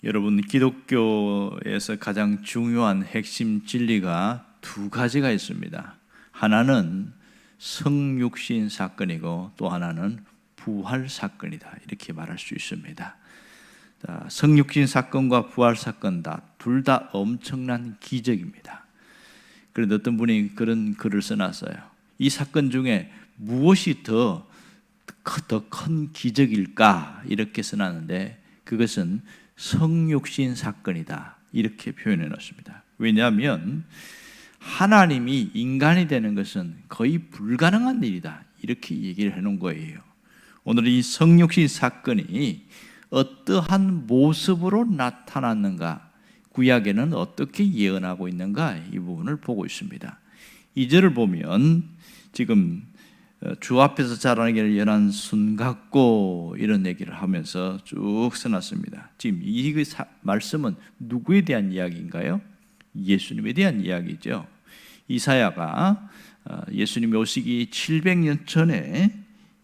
여러분, 기독교에서 가장 중요한 핵심 진리가 두 가지가 있습니다. 하나는 성육신 사건이고 또 하나는 부활 사건이다, 이렇게 말할 수 있습니다. 성육신 사건과 부활 사건 둘 다 엄청난 기적입니다. 그런데 어떤 분이 그런 글을 써놨어요. 이 사건 중에 무엇이 더 큰 기적일까, 이렇게 써놨는데 그것은 성육신 사건이다, 이렇게 표현해 놓습니다. 왜냐하면 하나님이 인간이 되는 것은 거의 불가능한 일이다, 이렇게 얘기를 해놓은 거예요. 오늘 이 성육신 사건이 어떠한 모습으로 나타났는가, 구약에는 어떻게 예언하고 있는가, 이 부분을 보고 있습니다. 2절을 보면 지금 주 앞에서 자라나기를 연한 순 같고, 이런 얘기를 하면서 쭉 써놨습니다. 지금 이 말씀은 누구에 대한 이야기인가요? 예수님에 대한 이야기죠. 이사야가 예수님이 오시기 700년 전에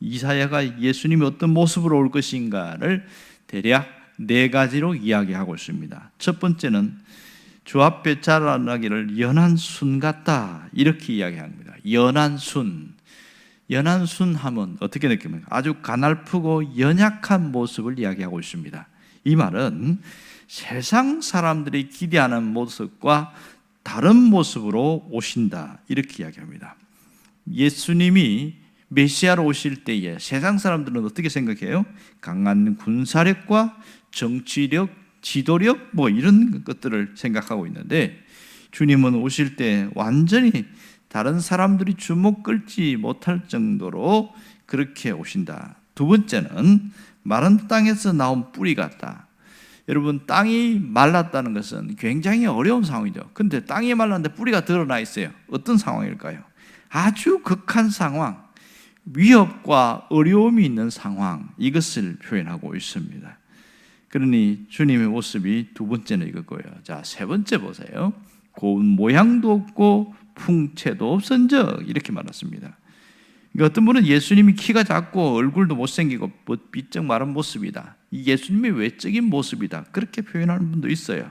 이사야가 예수님이 어떤 모습으로 올 것인가를 대략 4가지로 이야기하고 있습니다. 첫 번째는 주 앞에 자라나기를 연한 순 같다, 이렇게 이야기합니다. 연한 순. 연한 순 하면 어떻게 느낍니까? 아주 가냘프고 연약한 모습을 이야기하고 있습니다. 이 말은 세상 사람들이 기대하는 모습과 다른 모습으로 오신다, 이렇게 이야기합니다. 예수님이 메시아로 오실 때에 세상 사람들은 어떻게 생각해요? 강한 군사력과 정치력, 지도력, 이런 것들을 생각하고 있는데, 주님은 오실 때 완전히 다른 사람들이 주목 끌지 못할 정도로 그렇게 오신다. 두 번째는 마른 땅에서 나온 뿌리 같다. 여러분, 땅이 말랐다는 것은 굉장히 어려운 상황이죠. 근데 땅이 말랐는데 뿌리가 드러나 있어요. 어떤 상황일까요? 아주 극한 상황, 위협과 어려움이 있는 상황, 이것을 표현하고 있습니다. 그러니 주님의 모습이 두 번째는 이거고요. 자, 세 번째 보세요. 고운 모양도 없고 풍채도 없은즉, 이렇게 말했습니다. 그러니까 어떤 분은 예수님이 키가 작고 얼굴도 못생기고 비쩍 마른 모습이다, 이 예수님의 외적인 모습이다, 그렇게 표현하는 분도 있어요.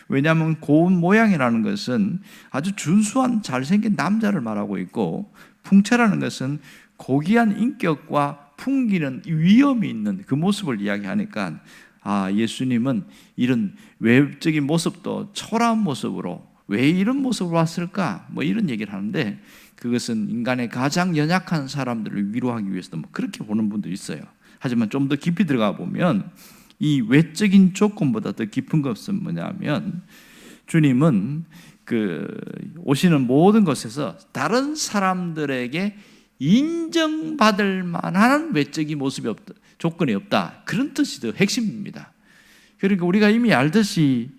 왜냐하면 고운 모양이라는 것은 아주 준수한 잘생긴 남자를 말하고 있고, 풍채라는 것은 고귀한 인격과 풍기는 위엄이 있는 그 모습을 이야기하니까, 예수님은 이런 외적인 모습도 초라한 모습으로, 왜 이런 모습으로 왔을까? 이런 얘기를 하는데, 그것은 인간의 가장 연약한 사람들을 위로하기 위해서도 그렇게 보는 분도 있어요. 하지만 좀 더 깊이 들어가 보면 이 외적인 조건보다 더 깊은 것은 뭐냐면, 주님은 오시는 모든 것에서 다른 사람들에게 인정받을 만한 외적인 모습이 없다, 조건이 없다, 그런 뜻이 더 핵심입니다. 그러니까 우리가 이미 알듯이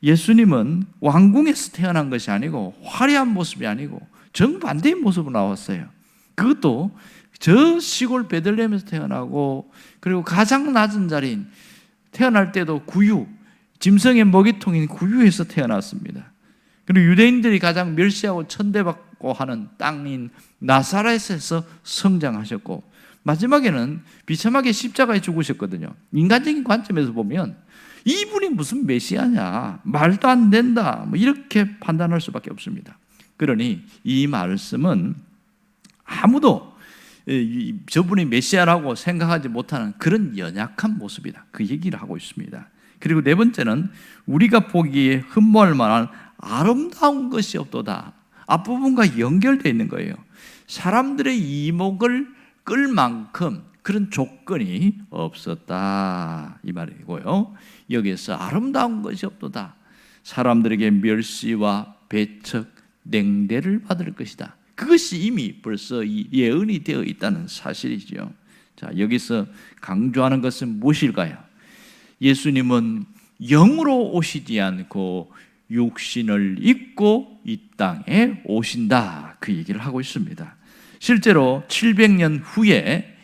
예수님은 왕궁에서 태어난 것이 아니고 화려한 모습이 아니고 정반대의 모습으로 나왔어요. 그것도 저 시골 베들레헴에서 태어나고, 그리고 가장 낮은 자리인, 태어날 때도 구유, 짐승의 먹이통인 구유에서 태어났습니다. 그리고 유대인들이 가장 멸시하고 천대받고 하는 땅인 나사렛에서 성장하셨고, 마지막에는 비참하게 십자가에 죽으셨거든요. 인간적인 관점에서 보면 이분이 무슨 메시아냐, 말도 안 된다, 이렇게 판단할 수밖에 없습니다. 그러니 이 말씀은 아무도 저분이 메시아라고 생각하지 못하는 그런 연약한 모습이다, 그 얘기를 하고 있습니다. 그리고 네 번째는 우리가 보기에 흠모할 만한 아름다운 것이 없도다. 앞부분과 연결되어 있는 거예요. 사람들의 이목을 끌 만큼 그런 조건이 없었다, 이 말이고요. 여기에서 아름다운 것이 없도다. 사람들에게 멸시와 배척, 냉대를 받을 것이다. 그것이 이미 벌써 예언이 되어 있다는 사실이죠. 자, 여기서 강조하는 것은 무엇일까요? 예수님은 영으로 오시지 않고 육신을 입고 이 땅에 오신다, 그 얘기를 하고 있습니다. 실제로 700년 후에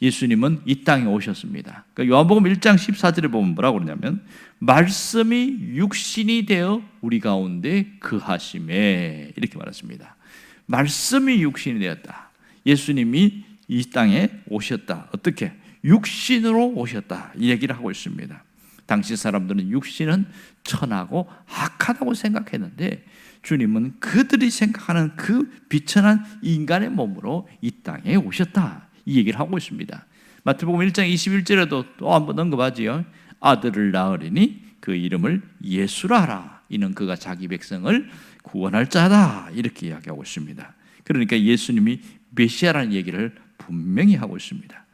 예수님은 이 땅에 오셨습니다. 그러니까 요한복음 1장 14절에 보면 뭐라고 그러냐면, 말씀이 육신이 되어 우리 가운데 거하심에, 이렇게 말했습니다. 말씀이 육신이 되었다. 예수님이 이 땅에 오셨다. 어떻게? 육신으로 오셨다, 이 얘기를 하고 있습니다. 당시 사람들은 육신은 천하고 악하다고 생각했는데 주님은 그들이 생각하는 그 비천한 인간의 몸으로 이 땅에 오셨다, 이 얘기를 하고 있습니다. 마태복음 1장 21절에도 또 한 번 언급하지요. 아들을 낳으리니 그 이름을 예수라 하라. 이는 그가 자기 백성을 구원할 자다, 이렇게 이야기하고 있습니다. 그러니까 예수님이 메시아라는 얘기를 분명히 하고 있습니다.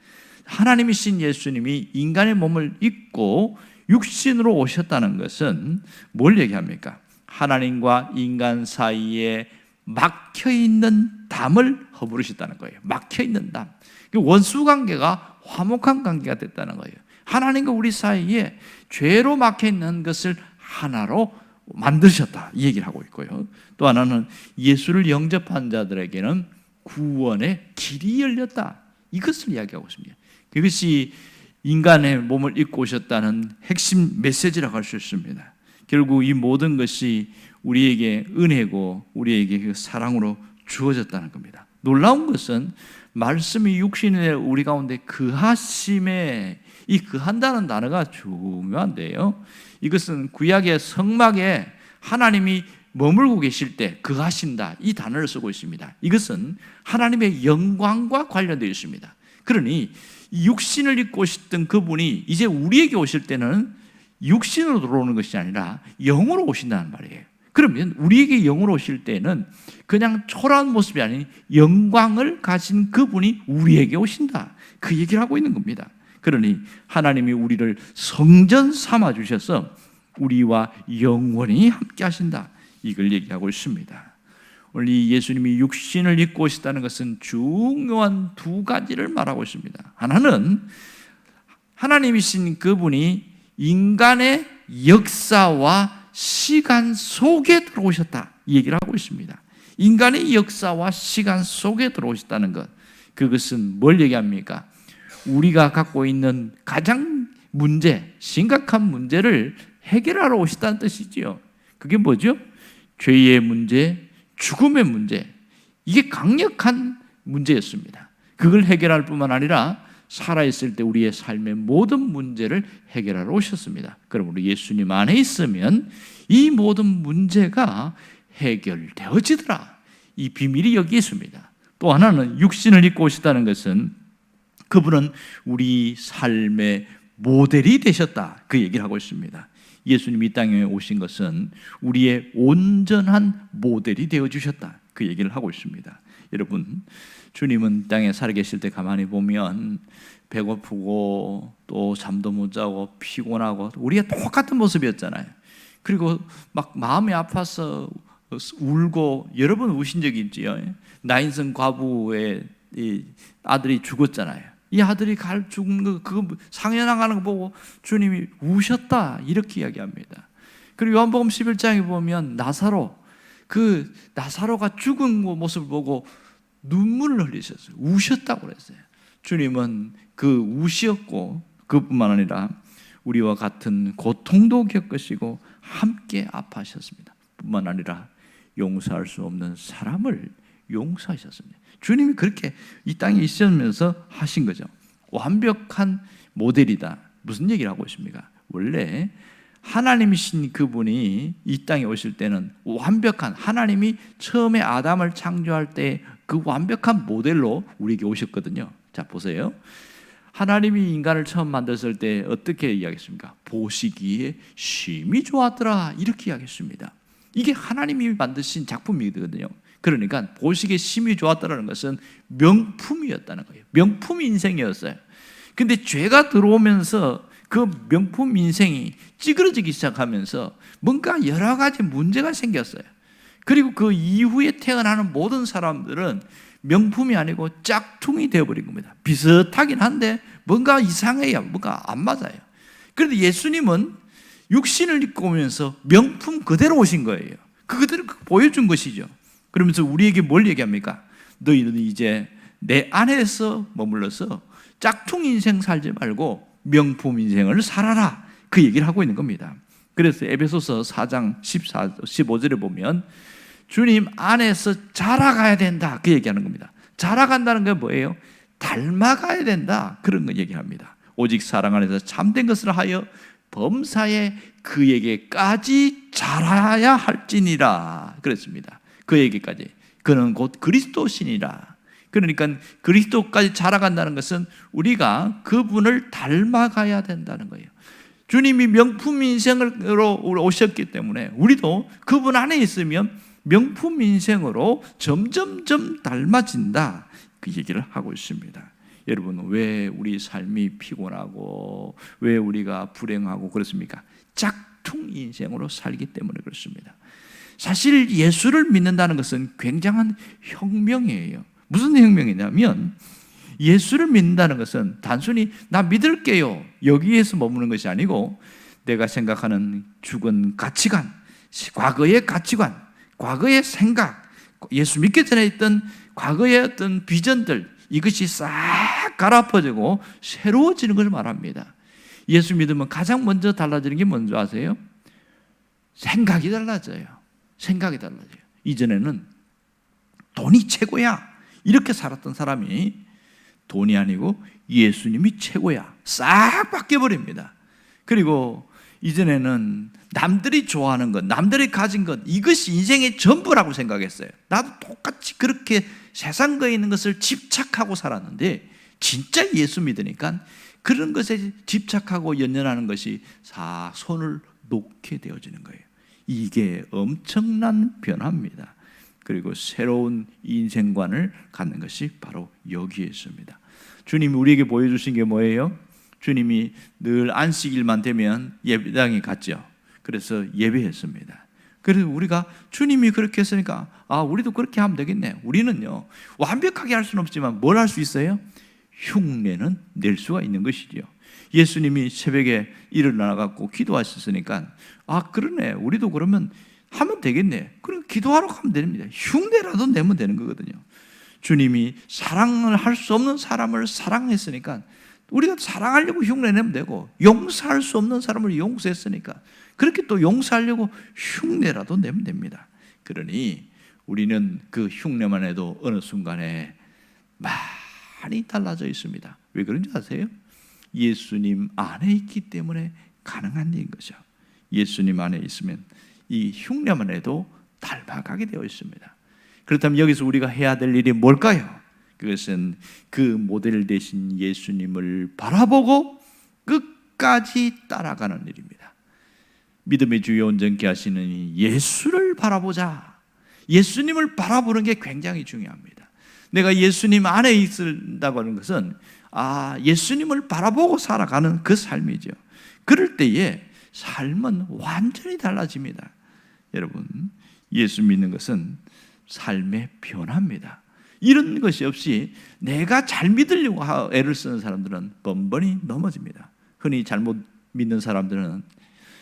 하나님이신 예수님이 인간의 몸을 입고 육신으로 오셨다는 것은 뭘 얘기합니까? 하나님과 인간 사이에 막혀있는 담을 허물으셨다는 거예요. 막혀있는 담, 원수 관계가 화목한 관계가 됐다는 거예요. 하나님과 우리 사이에 죄로 막혀있는 것을 하나로 만드셨다, 이 얘기를 하고 있고요. 또 하나는 예수를 영접한 자들에게는 구원의 길이 열렸다, 이것을 이야기하고 있습니다. 그것이 인간의 몸을 입고 오셨다는 핵심 메시지라고 할 수 있습니다. 결국 이 모든 것이 우리에게 은혜고 우리에게 그 사랑으로 주어졌다는 겁니다. 놀라운 것은 말씀이 육신에 우리 가운데 그하심에, 이 그한다는 단어가 중요한데요, 이것은 구약의 성막에 하나님이 머물고 계실 때 그하신다, 이 단어를 쓰고 있습니다. 이것은 하나님의 영광과 관련되어 있습니다. 그러니 육신을 입고 오셨던 그분이 이제 우리에게 오실 때는 육신으로 들어오는 것이 아니라 영으로 오신다는 말이에요. 그러면 우리에게 영으로 오실 때는 그냥 초라한 모습이 아닌 영광을 가진 그분이 우리에게 오신다, 그 얘기를 하고 있는 겁니다. 그러니 하나님이 우리를 성전 삼아 주셔서 우리와 영원히 함께 하신다, 이걸 얘기하고 있습니다. 오늘 이 예수님이 육신을 입고 오셨다는 것은 중요한 두 가지를 말하고 있습니다. 하나는 하나님이신 그분이 인간의 역사와 시간 속에 들어오셨다, 이 얘기를 하고 있습니다. 인간의 역사와 시간 속에 들어오셨다는 것, 그것은 뭘 얘기합니까? 우리가 갖고 있는 가장 심각한 문제를 해결하러 오셨다는 뜻이지요. 그게 뭐죠? 죄의 문제, 죽음의 문제, 이게 강력한 문제였습니다. 그걸 해결할 뿐만 아니라 살아있을 때 우리의 삶의 모든 문제를 해결하러 오셨습니다. 그러므로 예수님 안에 있으면 이 모든 문제가 해결되어지더라, 이 비밀이 여기 있습니다. 또 하나는 육신을 입고 오셨다는 것은 그분은 우리 삶의 모델이 되셨다, 그 얘기를 하고 있습니다. 예수님이 이 땅에 오신 것은 우리의 온전한 모델이 되어주셨다, 그 얘기를 하고 있습니다. 여러분, 주님은 땅에 살아계실 때 가만히 보면 배고프고 또 잠도 못 자고 피곤하고 우리가 똑같은 모습이었잖아요. 그리고 막 마음이 아파서 울고, 여러 번 우신 적이 있지요. 나인성 과부의 아들이 죽었잖아요. 이 아들이 죽는 거, 그거 상해나가는 거 보고 주님이 우셨다, 이렇게 이야기합니다. 그리고 요한복음 11장에 보면 나사로가 죽은 모습을 보고 눈물을 흘리셨어요. 우셨다고 그랬어요. 주님은 그 우시었고, 그뿐만 아니라 우리와 같은 고통도 겪으시고 함께 아파하셨습니다. 뿐만 아니라 용서할 수 없는 사람을 용서하셨습니다. 주님이 그렇게 이 땅에 있으면서 하신 거죠. 완벽한 모델이다. 무슨 얘기를 하고 있습니까? 원래 하나님이신 그분이 이 땅에 오실 때는 완벽한, 하나님이 처음에 아담을 창조할 때 그 완벽한 모델로 우리에게 오셨거든요. 자, 보세요. 하나님이 인간을 처음 만들었을 때 어떻게 이야기했습니까? 보시기에 심히 좋았더라, 이렇게 이야기했습니다. 이게 하나님이 만드신 작품이거든요. 그러니까 보시기에 심히 좋았다는 것은 명품이었다는 거예요. 명품 인생이었어요. 근데 죄가 들어오면서 그 명품 인생이 찌그러지기 시작하면서 뭔가 여러 가지 문제가 생겼어요. 그리고 그 이후에 태어나는 모든 사람들은 명품이 아니고 짝퉁이 되어버린 겁니다. 비슷하긴 한데 뭔가 이상해요. 뭔가 안 맞아요. 그런데 예수님은 육신을 입고 오면서 명품 그대로 오신 거예요. 그대로 보여준 것이죠. 그러면서 우리에게 뭘 얘기합니까? 너희는 이제 내 안에서 머물러서 짝퉁 인생 살지 말고 명품 인생을 살아라, 그 얘기를 하고 있는 겁니다. 그래서 에베소서 4장 15절에 보면 주님 안에서 자라가야 된다, 그 얘기하는 겁니다. 자라간다는 게 뭐예요? 닮아가야 된다, 그런 거 얘기합니다. 오직 사랑 안에서 참된 것을 하여 범사에 그에게까지 자라야 할지니라 그랬습니다. 그에게까지. 그는 곧 그리스도시니라. 그러니까 그리스도까지 자라간다는 것은 우리가 그분을 닮아가야 된다는 거예요. 주님이 명품 인생으로 오셨기 때문에 우리도 그분 안에 있으면 명품 인생으로 점점점 닮아진다, 그 얘기를 하고 있습니다. 여러분, 왜 우리 삶이 피곤하고 왜 우리가 불행하고 그렇습니까? 짝퉁 인생으로 살기 때문에 그렇습니다. 사실 예수를 믿는다는 것은 굉장한 혁명이에요. 무슨 혁명이냐면, 예수를 믿는다는 것은 단순히 나 믿을게요, 여기에서 머무는 것이 아니고, 내가 생각하는 죽은 가치관, 과거의 가치관, 과거의 생각, 예수 믿기 전에 있던 과거의 어떤 비전들, 이것이 싹 갈아엎어지고 새로워지는 것을 말합니다. 예수 믿으면 가장 먼저 달라지는 게 뭔지 아세요? 생각이 달라져요. 생각이 달라져요. 이전에는 돈이 최고야 이렇게 살았던 사람이 돈이 아니고 예수님이 최고야 싹 바뀌어버립니다. 그리고 이전에는 남들이 좋아하는 것, 남들이 가진 것, 이것이 인생의 전부라고 생각했어요. 나도 똑같이 그렇게 세상 거에 있는 것을 집착하고 살았는데, 진짜 예수 믿으니까 그런 것에 집착하고 연연하는 것이 다 손을 놓게 되어지는 거예요. 이게 엄청난 변화입니다. 그리고 새로운 인생관을 갖는 것이 바로 여기에 있습니다. 주님이 우리에게 보여주신 게 뭐예요? 주님이 늘 안식일만 되면 예배당에 갔죠. 그래서 예배했습니다. 그래서 우리가 주님이 그렇게 했으니까 우리도 그렇게 하면 되겠네. 우리는요, 완벽하게 할 수는 없지만 뭘 할 수 있어요? 흉내는 낼 수가 있는 것이죠. 예수님이 새벽에 일어나갖고 기도하셨으니까 그러네, 우리도 그러면 하면 되겠네. 그럼 기도하러 가면 됩니다. 흉내라도 내면 되는 거거든요. 주님이 사랑을 할 수 없는 사람을 사랑했으니까 우리가 사랑하려고 흉내내면 되고, 용서할 수 없는 사람을 용서했으니까 그렇게 또 용서하려고 흉내라도 내면 됩니다. 그러니 우리는 그 흉내만 해도 어느 순간에 많이 달라져 있습니다. 왜 그런지 아세요? 예수님 안에 있기 때문에 가능한 일인 거죠. 예수님 안에 있으면 이 흉내만 해도 닮아가게 되어 있습니다. 그렇다면 여기서 우리가 해야 될 일이 뭘까요? 그것은 그 모델 되신 예수님을 바라보고 끝까지 따라가는 일입니다. 믿음의 주요 온전케 하시는 예수를 바라보자. 예수님을 바라보는 게 굉장히 중요합니다. 내가 예수님 안에 있다고 하는 것은 예수님을 바라보고 살아가는 그 삶이죠. 그럴 때에 삶은 완전히 달라집니다. 여러분, 예수 믿는 것은 삶의 변화입니다. 이런 것이 없이 내가 잘 믿으려고 애를 쓰는 사람들은 번번이 넘어집니다. 흔히 잘못 믿는 사람들은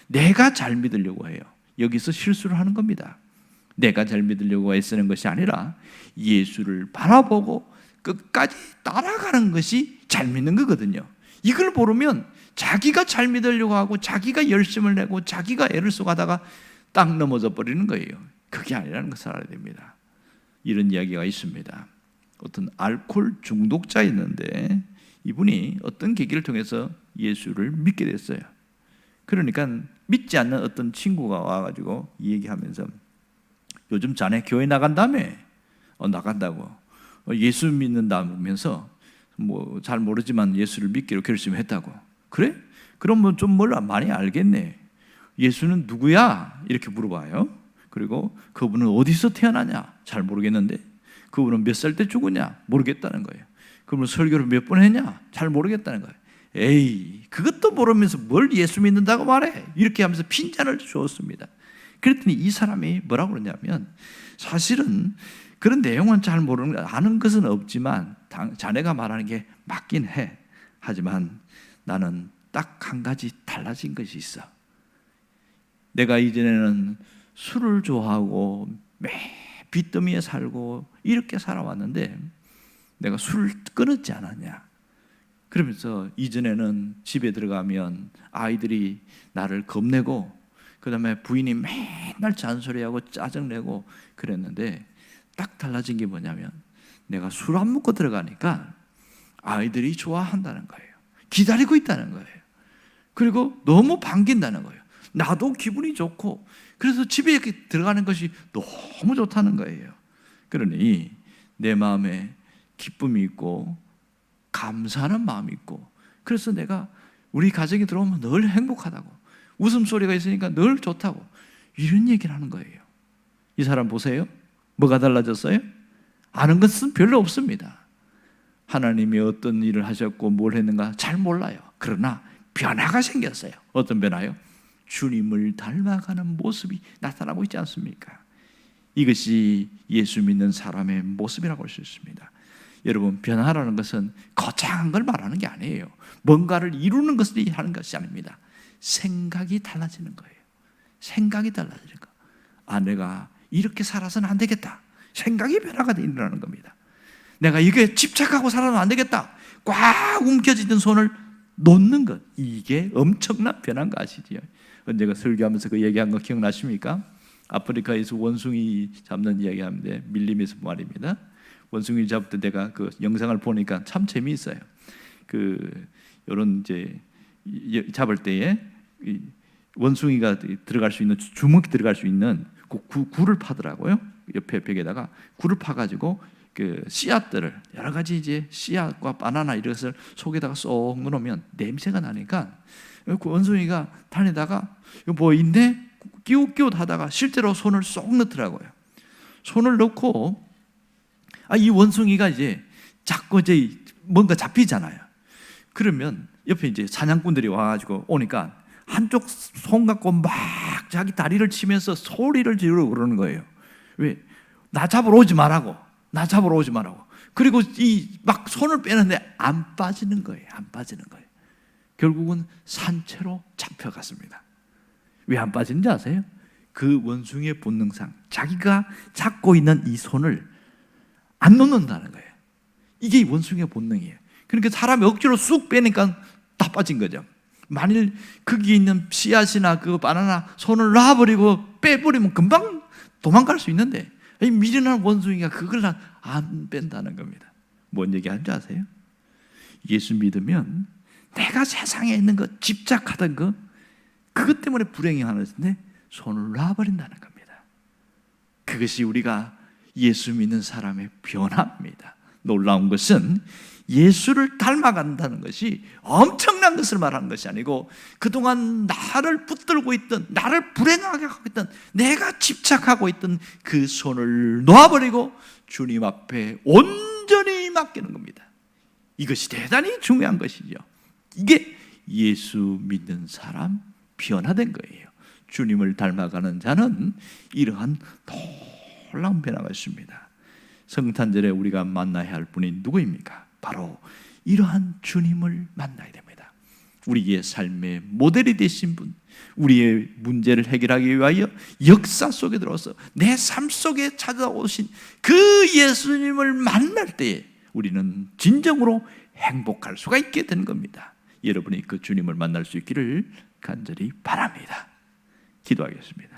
내가 잘 믿으려고 해요. 여기서 실수를 하는 겁니다. 내가 잘 믿으려고 애쓰는 것이 아니라 예수를 바라보고 끝까지 따라가는 것이 잘 믿는 거거든요. 이걸 모르면 자기가 잘 믿으려고 하고 자기가 열심을 내고 자기가 애를 쓰고 하다가 딱 넘어져 버리는 거예요. 그게 아니라는 것을 알아야 됩니다. 이런 이야기가 있습니다. 어떤 알코올 중독자였는데 이분이 어떤 계기를 통해서 예수를 믿게 됐어요. 그러니까 믿지 않는 어떤 친구가 와가지고 얘기하면서 요즘 자네 교회 나간다며? 나간다고. 예수 믿는다면서 잘 모르지만 예수를 믿기로 결심했다고. 그래? 그럼 좀 뭘 많이 알겠네. 예수는 누구야? 이렇게 물어봐요. 그리고 그분은 어디서 태어나냐? 잘 모르겠는데. 그분은 몇 살 때 죽었냐? 모르겠다는 거예요. 그분은 설교를 몇 번 했냐? 잘 모르겠다는 거예요. 에이, 그것도 모르면서 뭘 예수 믿는다고 말해? 이렇게 하면서 핀잔을 주었습니다. 그랬더니 이 사람이 뭐라고 그러냐면, 사실은 그런 내용은 잘 모르는, 아는 것은 없지만 자네가 말하는 게 맞긴 해. 하지만 나는 딱 한 가지 달라진 것이 있어. 내가 이전에는 술을 좋아하고 매 빚더미에 살고 이렇게 살아왔는데 내가 술을 끊었지 않았냐. 그러면서 이전에는 집에 들어가면 아이들이 나를 겁내고 그 다음에 부인이 맨날 잔소리하고 짜증내고 그랬는데 딱 달라진 게 뭐냐면 내가 술 안 먹고 들어가니까 아이들이 좋아한다는 거예요. 기다리고 있다는 거예요. 그리고 너무 반긴다는 거예요. 나도 기분이 좋고, 그래서 집에 이렇게 들어가는 것이 너무 좋다는 거예요. 그러니 내 마음에 기쁨이 있고 감사하는 마음이 있고, 그래서 내가 우리 가정에 들어오면 늘 행복하다고, 웃음소리가 있으니까 늘 좋다고, 이런 얘기를 하는 거예요. 이 사람 보세요. 뭐가 달라졌어요? 아는 것은 별로 없습니다. 하나님이 어떤 일을 하셨고 뭘 했는가 잘 몰라요. 그러나 변화가 생겼어요. 어떤 변화요? 주님을 닮아가는 모습이 나타나고 있지 않습니까? 이것이 예수 믿는 사람의 모습이라고 할 수 있습니다. 여러분, 변화라는 것은 거창한 걸 말하는 게 아니에요. 뭔가를 이루는 것을 하는 것이 아닙니다. 생각이 달라지는 거예요. 생각이 달라지는 거. 아, 내가 이렇게 살아서는 안 되겠다. 생각이 변화가 일어나는 겁니다. 내가 이게 집착하고 살아서는 안 되겠다. 꽉 움켜쥐던 손을 놓는 것. 이게 엄청난 변화인 거 아시지요? 언제가 설교하면서 그 얘기한 거 기억나십니까? 아프리카에서 원숭이 잡는 이야기하는데 밀림에서 말입니다. 원숭이 잡을 때 내가 그 영상을 보니까 참 재미있어요. 이런 이제 잡을 때에 원숭이가 들어갈 수 있는, 주먹이 들어갈 수 있는 굴을 파더라고요. 옆에 벽에다가 굴을 파가지고 그 씨앗들을, 여러 가지 이제 씨앗과 바나나 이런 것을 속에다가 쏙 넣으면 냄새가 나니까 그 원숭이가 다니다가 이거 뭐 있네? 끼웃끼웃 하다가 실제로 손을 쏙 넣더라고요. 손을 넣고, 이 원숭이가 이제 자꾸 이제 뭔가 잡히잖아요. 그러면 옆에 이제 사냥꾼들이 와가지고 오니까 한쪽 손 갖고 막 자기 다리를 치면서 소리를 지르고 그러는 거예요. 왜? 나 잡으러 오지 말라고. 나 잡으러 오지 말라고. 그리고 이 막 손을 빼는데 안 빠지는 거예요. 안 빠지는 거예요. 결국은 산채로 잡혀갔습니다. 왜 안 빠지는지 아세요? 그 원숭이의 본능상 자기가 잡고 있는 이 손을 안 놓는다는 거예요. 이게 원숭이의 본능이에요. 그러니까 사람이 억지로 쑥 빼니까 다 빠진 거죠. 만일 거기에 있는 씨앗이나 그 바나나 손을 놔버리고 빼버리면 금방 도망갈 수 있는데, 이 미련한 원숭이가 그걸 안 뺀다는 겁니다. 뭔 얘기하는지 아세요? 예수 믿으면 내가 세상에 있는 것, 집착하던 것, 그것 때문에 불행해하는데 손을 놔버린다는 겁니다. 그것이 우리가 예수 믿는 사람의 변화입니다. 놀라운 것은 예수를 닮아간다는 것이 엄청난 것을 말하는 것이 아니고, 그동안 나를 붙들고 있던, 나를 불행하게 하고 있던, 내가 집착하고 있던 그 손을 놓아버리고 주님 앞에 온전히 맡기는 겁니다. 이것이 대단히 중요한 것이죠. 이게 예수 믿는 사람, 변화된 거예요. 주님을 닮아가는 자는 이러한 놀라운 변화가 있습니다. 성탄절에 우리가 만나야 할 분이 누구입니까? 바로 이러한 주님을 만나야 됩니다. 우리의 삶의 모델이 되신 분, 우리의 문제를 해결하기 위하여 역사 속에 들어와서 내 삶 속에 찾아오신 그 예수님을 만날 때에 우리는 진정으로 행복할 수가 있게 되는 겁니다. 여러분이 그 주님을 만날 수 있기를 간절히 바랍니다. 기도하겠습니다.